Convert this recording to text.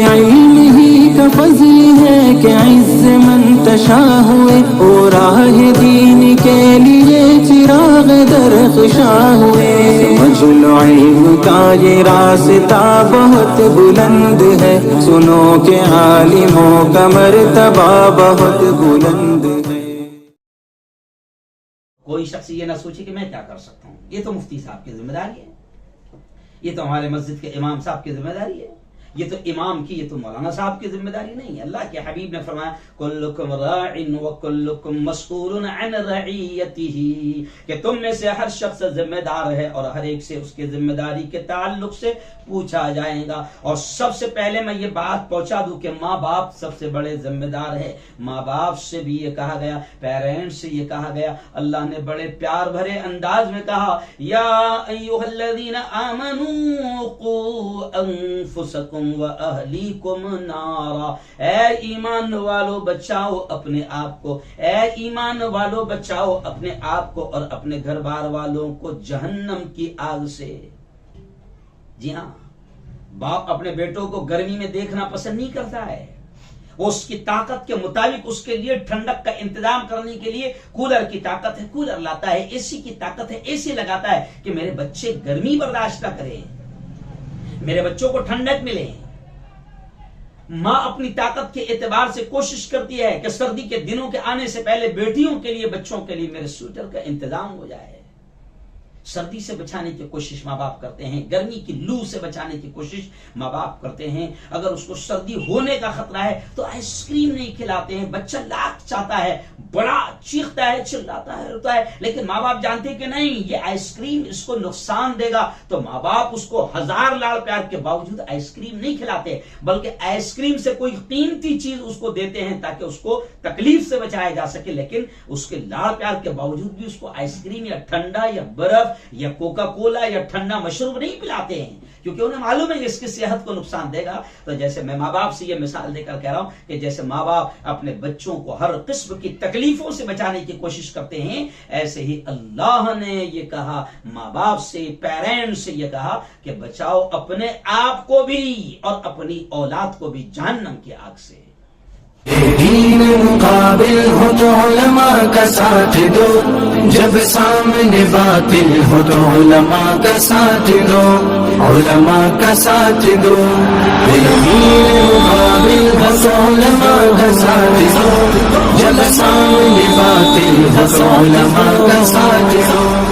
علم ہی کا فضل ہے کہ عز منتشا ہوئے اور راہ دین کے لیے چراغ درخشاں ہوئے. سمجھ لو علم کا یہ راستہ بہت بلند ہے, سنو کہ عالموں کا مرتبہ بہت بلند ہے. کوئی شخص یہ نہ سوچے کہ میں کیا کر سکتا ہوں, یہ تو مفتی صاحب کی ذمہ داری ہے, یہ تو ہمارے مسجد کے امام صاحب کی ذمہ داری ہے, یہ تو امام کی, یہ تو مولانا صاحب کی ذمہ داری نہیں ہے. اللہ کے حبیب نے فرمایا کلکم راع وکلکم مسئول عن رعیتہ, کہ تم میں سے ہر شخص ذمہ دار ہے اور ہر ایک سے اس کے ذمہ داری کے تعلق سے پوچھا جائے گا. اور سب سے پہلے میں یہ بات پہنچا دوں کہ ماں باپ سب سے بڑے ذمہ دار ہے. ماں باپ سے بھی یہ کہا گیا, پیرنٹس سے یہ کہا گیا. اللہ نے بڑے پیار بھرے انداز میں کہا یا ایھا الذین آمنوا قوا انفسکم وَأَهْلِيكُمْ نَارًا, اے ایمان والو بچاؤ اپنے آپ کو, اے ایمان والو بچاؤ اپنے آپ کو اور اپنے گھر بار والوں کو جہنم کی آگ سے. جی ہاں, باپ اپنے بیٹوں کو گرمی میں دیکھنا پسند نہیں کرتا ہے, وہ اس کی طاقت کے مطابق اس کے لیے ٹھنڈک کا انتظام کرنے کے لیے کولر کی طاقت ہے کولر لاتا ہے, اے سی کی طاقت ہے اے سی لگاتا ہے کہ میرے بچے گرمی برداشت نہ کریں, میرے بچوں کو ٹھنڈک ملے. ماں اپنی طاقت کے اعتبار سے کوشش کرتی ہے کہ سردی کے دنوں کے آنے سے پہلے بیٹیوں کے لیے بچوں کے لیے میرے سویٹر کا انتظام ہو جائے. سردی سے بچانے کی کوشش ماں باپ کرتے ہیں, گرمی کی لو سے بچانے کی کوشش ماں باپ کرتے ہیں. اگر اس کو سردی ہونے کا خطرہ ہے تو آئس کریم نہیں کھلاتے ہیں. بچہ لاکھ چاہتا ہے, بڑا چیختا ہے, چلاتا ہے, روتا ہے, لیکن ماں باپ جانتے ہیں کہ نہیں یہ آئس کریم اس کو نقصان دے گا, تو ماں باپ اس کو ہزار لاڑ پیار کے باوجود آئس کریم نہیں کھلاتے, بلکہ آئس کریم سے کوئی قیمتی چیز اس کو دیتے ہیں تاکہ اس کو تکلیف سے بچایا جا سکے. لیکن اس کے لاڑ پیار کے باوجود بھی اس کو آئس کریم یا ٹھنڈا یا برف یا کوکا کولا یا ٹھنڈا مشروب نہیں پلاتے ہیں, کیونکہ انہیں معلوم ہے کہ اس کی صحت کو نقصان دے گا. تو جیسے میں ماں باپ سے یہ مثال دے کر کہہ رہا ہوں کہ جیسے ماں باپ اپنے بچوں کو ہر قسم کی تکلیفوں سے بچانے کی کوشش کرتے ہیں, ایسے ہی اللہ نے یہ کہا ماں باپ سے, پیرنٹس سے یہ کہا کہ بچاؤ اپنے آپ کو بھی اور اپنی اولاد کو بھی جہنم کی آگ سے. دین مقابل ہو تو علماء کا ساتھ دو, جب سامنے باطل ہو تو علماء کا ساتھ دو, علماء کا ساتھ دو. دین مقابل ہو تو علماء کا ساتھ دو, جب سامنے باطل ہو تو علماء کا ساتھ دو.